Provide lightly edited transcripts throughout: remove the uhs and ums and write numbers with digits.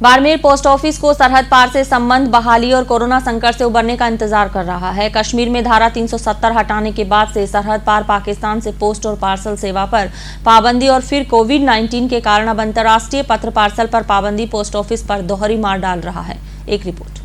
Barmer post office को सरहद पार से संबंध बहाली और कोरोना संकट से उबरने का इंतजार कर रहा है। कश्मीर में धारा 370 हटाने के बाद से सरहद पार पाकिस्तान से पोस्ट और पार्सल सेवा पर पाबंदी और फिर कोविड-19 के कारण अब अंतर्राष्ट्रीय पत्र पार्सल पर पाबंदी पोस्ट ऑफिस पर दोहरी मार डाल रहा है। एक रिपोर्ट।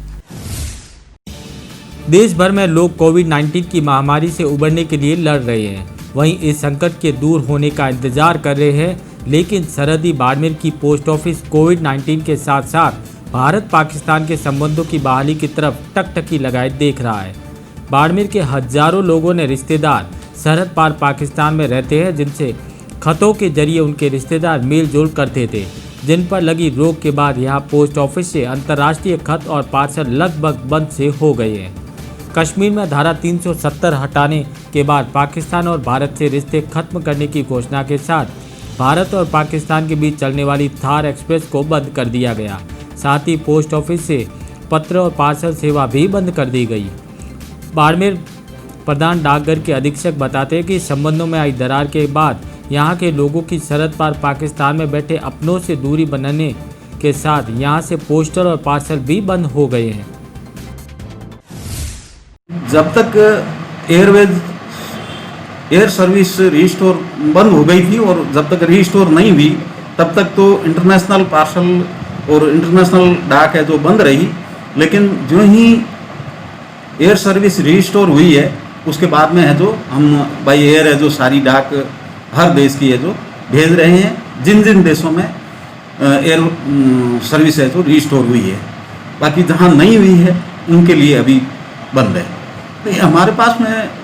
देश भर में लोग कोविड-19 की महामारी से उबरने के लिए लड़ रहे हैं, वहीं इस संकट के दूर होने का इंतजार कर रहे हैं, लेकिन सरहदी बाड़मेर की पोस्ट ऑफिस कोविड-19 के साथ साथ भारत पाकिस्तान के संबंधों की बहाली की तरफ टकटकी लगाए देख रहा है। बाड़मेर के हजारों लोगों ने रिश्तेदार सरहद पार पाकिस्तान में रहते हैं, जिनसे खतों के जरिए उनके रिश्तेदार मेल जोल करते थे, जिन पर लगी रोक के बाद यहां पोस्ट ऑफिस से अंतर्राष्ट्रीय खत और पार्सल लगभग बंद से हो गए हैं। कश्मीर में धारा 370 हटाने के बाद पाकिस्तान और भारत से रिश्ते खत्म करने की घोषणा के साथ भारत और पाकिस्तान के बीच चलने वाली थार एक्सप्रेस को बंद कर दिया गया। साथ ही पोस्ट ऑफिस से पत्र और पार्सल सेवा भी बंद कर दी गई। बाड़मेर प्रधान डाकघर के अधीक्षक बताते हैं कि संबंधों में आई दरार के बाद यहां के लोगों की सरहद पार पाकिस्तान में बैठे अपनों से दूरी बनाने के साथ यहां से पोस्टल और पार्सल भी बंद हो गए हैं। जब तक एयर सर्विस रीस्टोर बंद हो गई थी और जब तक रीस्टोर नहीं हुई तब तक तो इंटरनेशनल पार्सल और इंटरनेशनल डाक है जो बंद रही। लेकिन जो ही एयर सर्विस रीस्टोर हुई है उसके बाद में है जो हम बाई एयर है जो सारी डाक हर देश की है जो भेज रहे हैं, जिन जिन देशों में एयर सर्विस है जो रीस्टोर हुई है। बाकी जहाँ नहीं हुई है उनके लिए अभी बंद है। तो हमारे पास में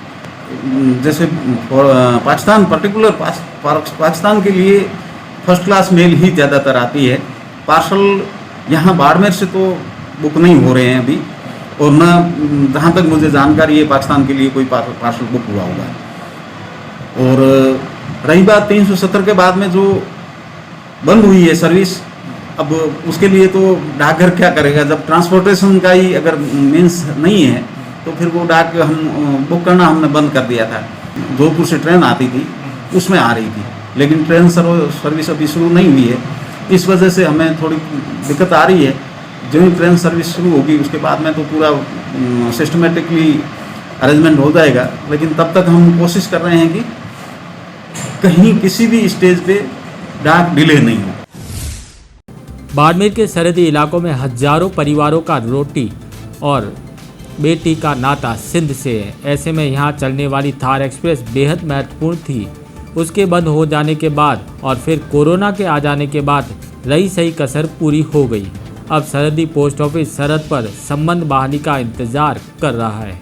जैसे पाकिस्तान पर्टिकुलर पाकिस्तान के लिए फर्स्ट क्लास मेल ही ज़्यादातर आती है। पार्सल यहाँ बाड़मेर से तो बुक नहीं हो रहे हैं अभी, और न जहाँ तक मुझे जानकारी है पाकिस्तान के लिए कोई पार्सल बुक हुआ होगा। और रही बात 370 के बाद में जो बंद हुई है सर्विस, अब उसके लिए तो डाकघर क्या करेगा जब ट्रांसपोर्टेशन का ही अगर मीन्स नहीं है तो फिर वो डाक हम बुक करना हमने बंद कर दिया था। जोधपुर से ट्रेन आती थी उसमें आ रही थी, लेकिन ट्रेन सर्विस अभी शुरू नहीं हुई है। इस वजह से हमें थोड़ी दिक्कत आ रही है। जो ही ट्रेन सर्विस शुरू होगी उसके बाद में तो पूरा सिस्टमेटिकली अरेंजमेंट हो जाएगा। लेकिन तब तक हम कोशिश कर रहे हैं कि कहीं किसी भी स्टेज पे डाक डिले नहीं हो। बाड़मेर के सरहदी इलाकों में हजारों परिवारों का रोटी और बेटी का नाता सिंध से है। ऐसे में यहाँ चलने वाली थार एक्सप्रेस बेहद महत्वपूर्ण थी। उसके बंद हो जाने के बाद और फिर कोरोना के आ जाने के बाद रही सही कसर पूरी हो गई। अब सरहदी पोस्ट ऑफिस सरहद पर संबंध बहाली का इंतजार कर रहा है।